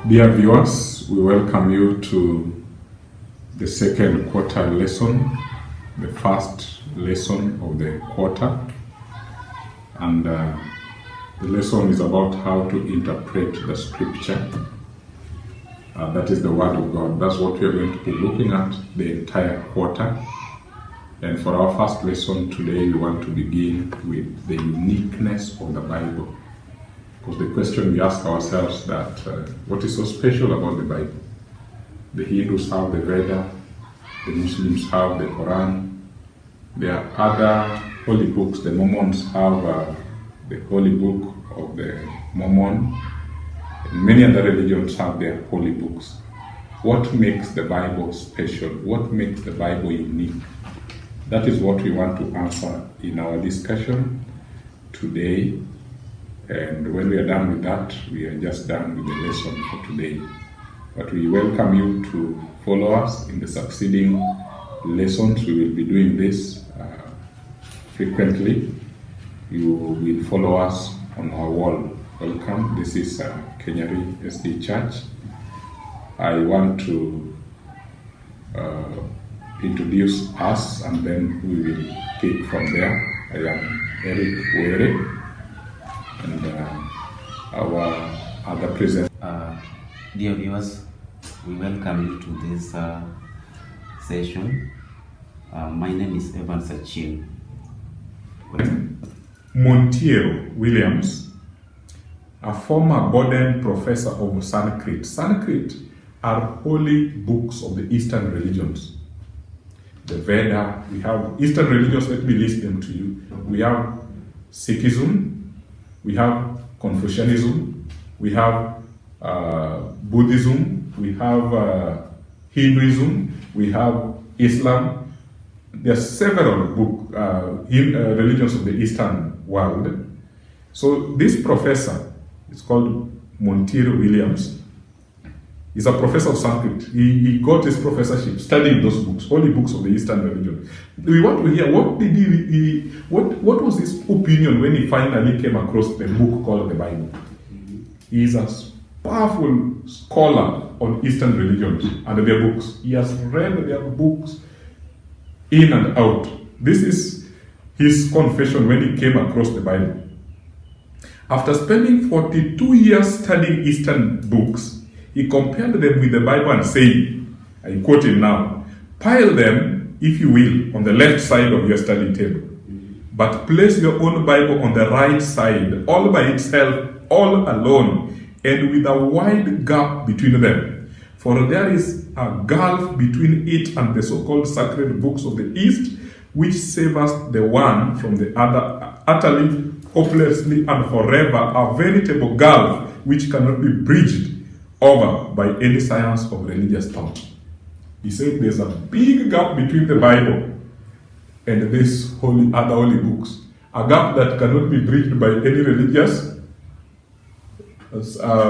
Dear viewers, we welcome you to the second quarter lesson, the first lesson of the quarter. And the lesson is about how to interpret the scripture. That is the Word of God. That's what we are going to be looking at the entire quarter. And for our first lesson today, we want to begin with the uniqueness of the Bible. Because the question we ask ourselves that what is so special about the Bible? The Hindus have the Veda, the Muslims have the Quran. There are other holy books. The Mormons have the Holy Book of the Mormon. And many other religions have their holy books. What makes the Bible special? What makes the Bible unique? That is what we want to answer in our discussion today. And when we are done with that, we are just done with the lesson for today. But we welcome you to follow us in the succeeding lessons. We will be doing this frequently. You will follow us on our wall. Welcome. This is Kenyari SD Church. I want to introduce us and then we will take from there. I am Erick and our other present. Dear viewers, we welcome you to this session. My name is Evan Sachin. Monteiro Williams, a former Borden professor of Sanskrit. Sanskrit are holy books of the Eastern religions. The Veda, we have Eastern religions, let me list them to you. We have Sikhism, we have Confucianism, we have Buddhism, we have Hinduism, we have Islam. There are several religions of the Eastern world. So this professor is called Monteiro Williams. He's a professor of Sanskrit. He got his professorship studying those books, holy books of the Eastern religion. We want to hear what was his opinion when he finally came across the book called the Bible. He is a powerful scholar on Eastern religions and their books. He has read their books in and out. This is his confession when he came across the Bible. After spending 42 years studying Eastern books, he compared them with the Bible and said, I quote him now, pile them, if you will, on the left side of your study table, but place your own Bible on the right side, all by itself, all alone, and with a wide gap between them. For there is a gulf between it and the so-called sacred books of the East, which severs the one from the other utterly, hopelessly, and forever, a veritable gulf which cannot be bridged over by any science of religious thought. He said there's a big gap between the Bible and these other holy books, a gap that cannot be bridged by any religious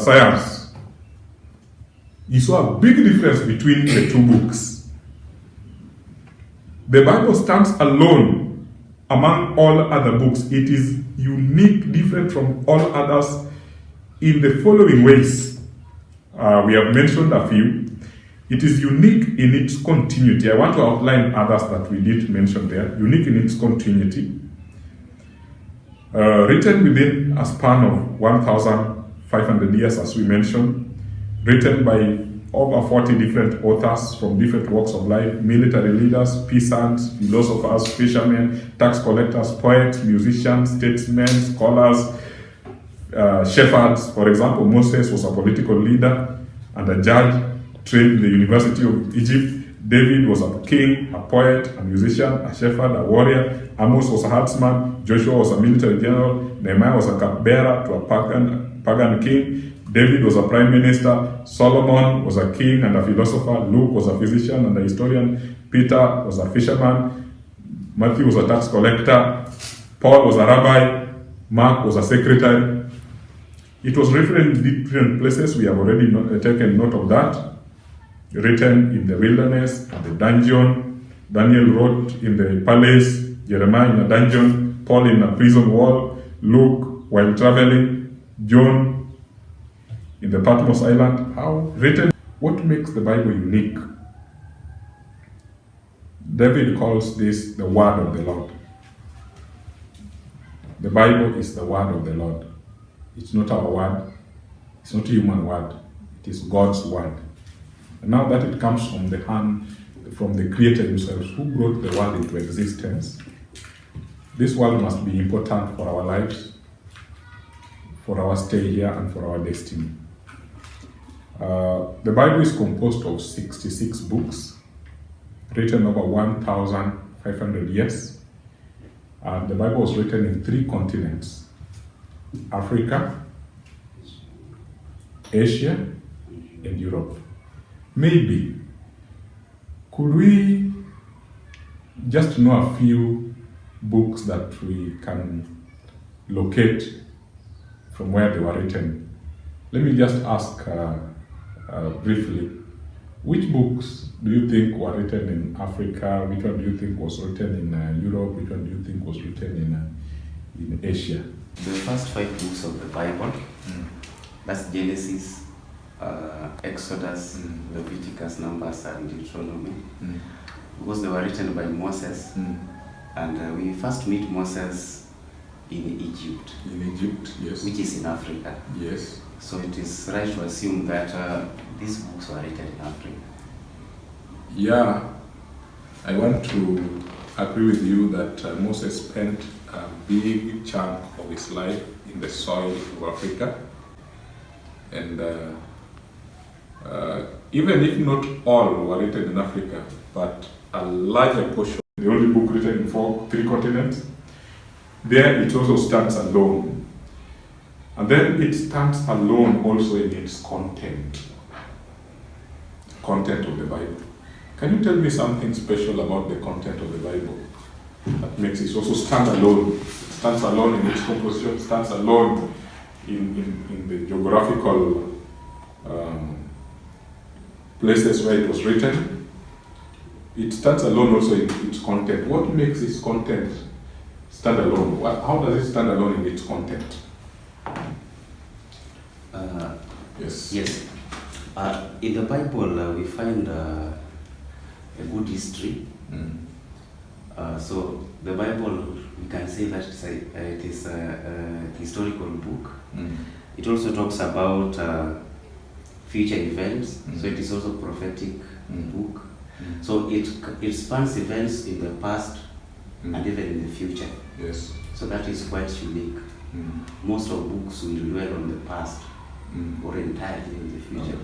science. He saw a big difference between the two books. The Bible stands alone among all other books. It is unique, different from all others in the following ways. We have mentioned a few. It is unique in its continuity. I want to outline others that we did mention there. Unique in its continuity. Written within a span of 1,500 years, as we mentioned. Written by over 40 different authors from different walks of life. Military leaders, peasants, philosophers, fishermen, tax collectors, poets, musicians, statesmen, scholars, shepherds. For example, Moses was a political leader and a judge trained in the University of Egypt. David was a king, a poet, a musician, a shepherd, a warrior. Amos was a herdsman. Joshua was a military general. Nehemiah was a cupbearer to a pagan king. David was a prime minister. Solomon was a king and a philosopher. Luke was a physician and a historian. Peter was a fisherman. Matthew was a tax collector. Paul was a rabbi. Mark was a secretary. It was written in different places. We have already taken note of that. Written in the wilderness, at the dungeon. Daniel wrote in the palace. Jeremiah in a dungeon. Paul in a prison wall. Luke while traveling. John in the Patmos Island. How written? What makes the Bible unique? David calls this the word of the Lord. The Bible is the word of the Lord. It's not our word. It's not a human word. It is God's word. And now that it comes from the hand, from the Creator himself, who brought the world into existence, this world must be important for our lives, for our stay here, and for our destiny. The Bible is composed of 66 books, written over 1,500 years. And the Bible was written in 3 continents: Africa, Asia, and Europe. Maybe, could we just know a few books that we can locate from where they were written? Let me just ask briefly, which books do you think were written in Africa? Which one do you think was written in Europe? Which one do you think was written in Asia? The first 5 books of the Bible, that's Genesis, Exodus, Leviticus, Numbers, and Deuteronomy, because they were written by Moses, and we first meet Moses in Egypt. In Egypt, yes. Which is in Africa. Yes. So it is right to assume that these books were written in Africa. Yeah, I want to agree with you that Moses spent a big chunk of his life in the soil of Africa. And even if not all were written in Africa, but a larger portion, the only book written in 3 continents, there it also stands alone. And then it stands alone also in its content of the Bible. Can you tell me something special about the content of the Bible that makes it also stand alone? It stands alone in its composition, stands alone in the geographical places where it was written. It stands alone also in its content. What makes its content stand alone? How does it stand alone in its content? Yes. Yes. In the Bible, we find a good history. So the Bible, we can say that it is a historical book. It also talks about future events. So it is also a prophetic book. So it spans events in the past and even in the future. Yes. So that is quite unique. Most of books will dwell on the past or entirely in the future,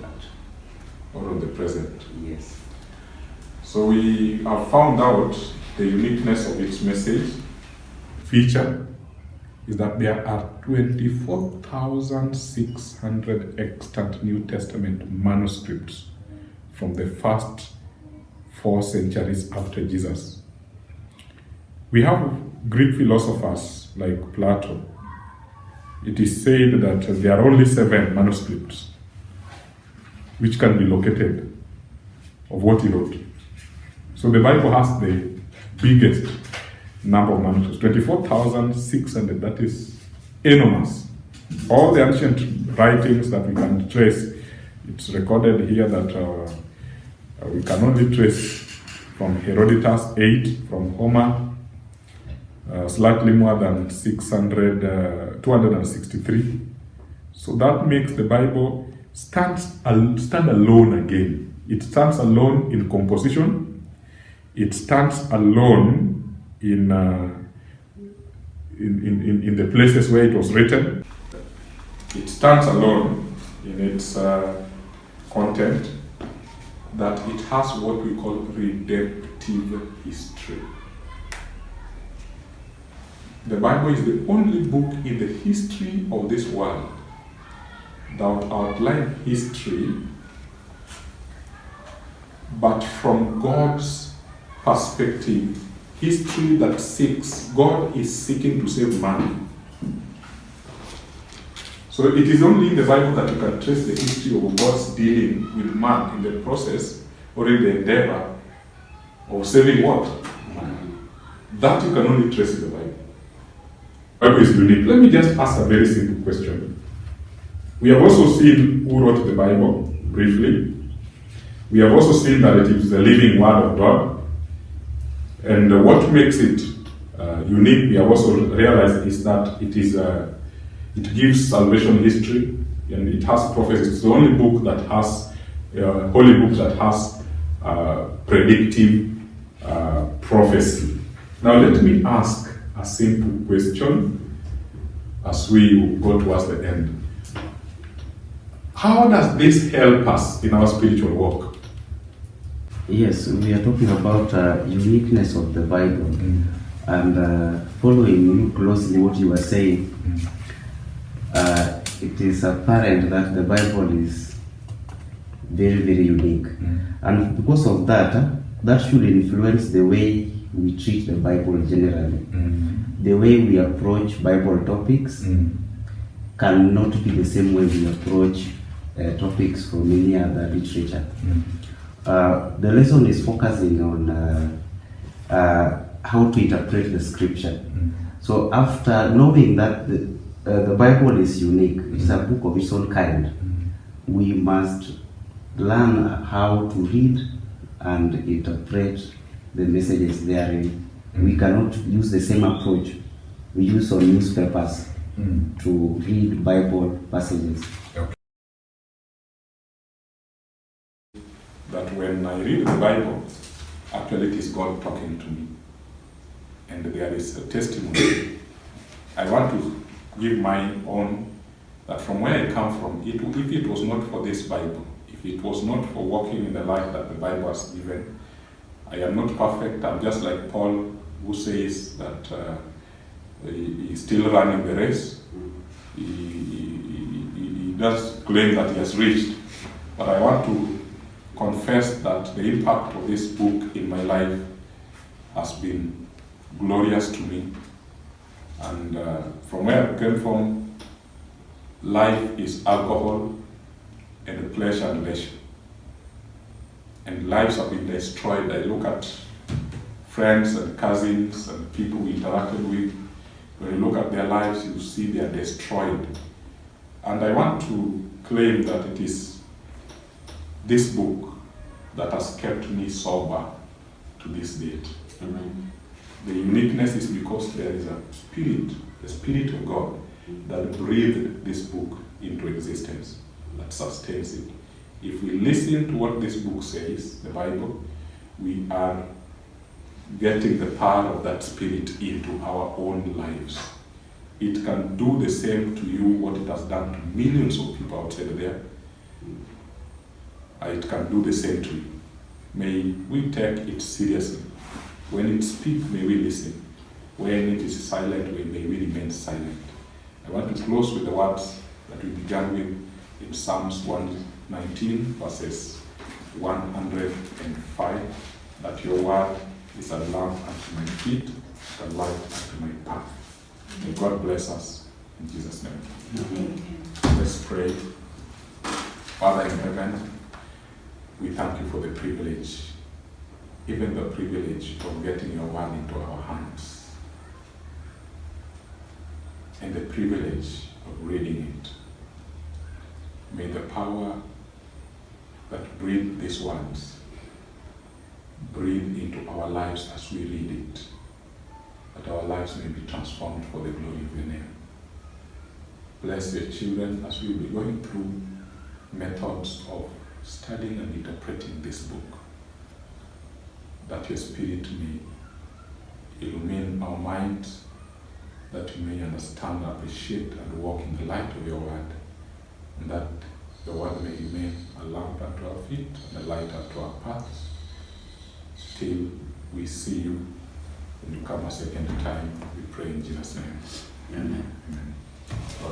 or on the present. Yes. So we have found out the uniqueness of its message. Feature is that there are 24,600 extant New Testament manuscripts from the first 4 centuries after Jesus. We have Greek philosophers like Plato. It is said that there are only 7 manuscripts which can be located of what he wrote. So the Bible has the biggest number of manuscripts, 24,600. That is enormous. All the ancient writings that we can trace, it's recorded here that we can only trace from Herodotus 8, from Homer, slightly more than 263. So that makes the Bible stand alone again. It stands alone in composition. It stands alone in the places where it was written. It stands alone in its content, that it has what we call redemptive history. The Bible is the only book in the history of this world that outlines history, but from God's perspective, history that God is seeking to save man. So it is only in the Bible that you can trace the history of God's dealing with man in the process or in the endeavor of saving what? Man. That you can only trace in the Bible. The Bible is unique. Let me just ask a very simple question. We have also seen who wrote the Bible, briefly. We have also seen that it is the living Word of God. And what makes it unique, we have also realized, is that it gives salvation history, and it has prophecies. It's the only book that has, holy book that has predictive prophecy. Now let me ask a simple question as we go towards the end. How does this help us in our spiritual walk? Yes, we are talking about uniqueness of the Bible. And following you closely what you were saying, it is apparent that the Bible is very, very unique. And because of that, that should influence the way we treat the Bible generally. The way we approach Bible topics cannot be the same way we approach topics from any other literature. The lesson is focusing on how to interpret the scripture. So after knowing that the Bible is unique, it's a book of its own kind, we must learn how to read and interpret the messages therein. We cannot use the same approach we use on newspapers to read Bible passages. Okay. That when I read the Bible, actually it is God talking to me. And there is a testimony. I want to give my own, that from where I come from, if it was not for this Bible, if it was not for walking in the life that the Bible has given, I am not perfect. I'm just like Paul, who says that he is still running the race. He does claim that he has reached. But I want to confess that the impact of this book in my life has been glorious to me. And from where I came from, life is alcohol and pleasure and leisure. And lives have been destroyed. I look at friends and cousins and people we interacted with. When you look at their lives, you see they are destroyed. And I want to claim that it is this book that has kept me sober to this date. The uniqueness is because there is a spirit, the Spirit of God, that breathed this book into existence, that sustains it. If we listen to what this book says, the Bible, we are getting the power of that Spirit into our own lives. It can do the same to you what it has done to millions of people outside there. It can do the same to you. May we take it seriously. When it speaks, may we listen. When it is silent, may we remain silent. I want to close with the words that we began with in Psalms 119, verses 105, that your word is a lamp unto my feet, a light unto my path. May God bless us in Jesus' name. Let's pray. Father in heaven, we thank you for the privilege, even the privilege of getting your word into our hands, and the privilege of reading it. May the power that breathed these words breathe into our lives as we read it, that our lives may be transformed for the glory of your name. Bless your children as we will be going through methods of studying and interpreting this book, that your Spirit may illumine our minds, that we may understand, appreciate, and walk in the light of your word, and that the word may remain a lamp unto our feet and a light unto our paths, till we see you when you come a second time. We pray in Jesus' name. Amen. Amen.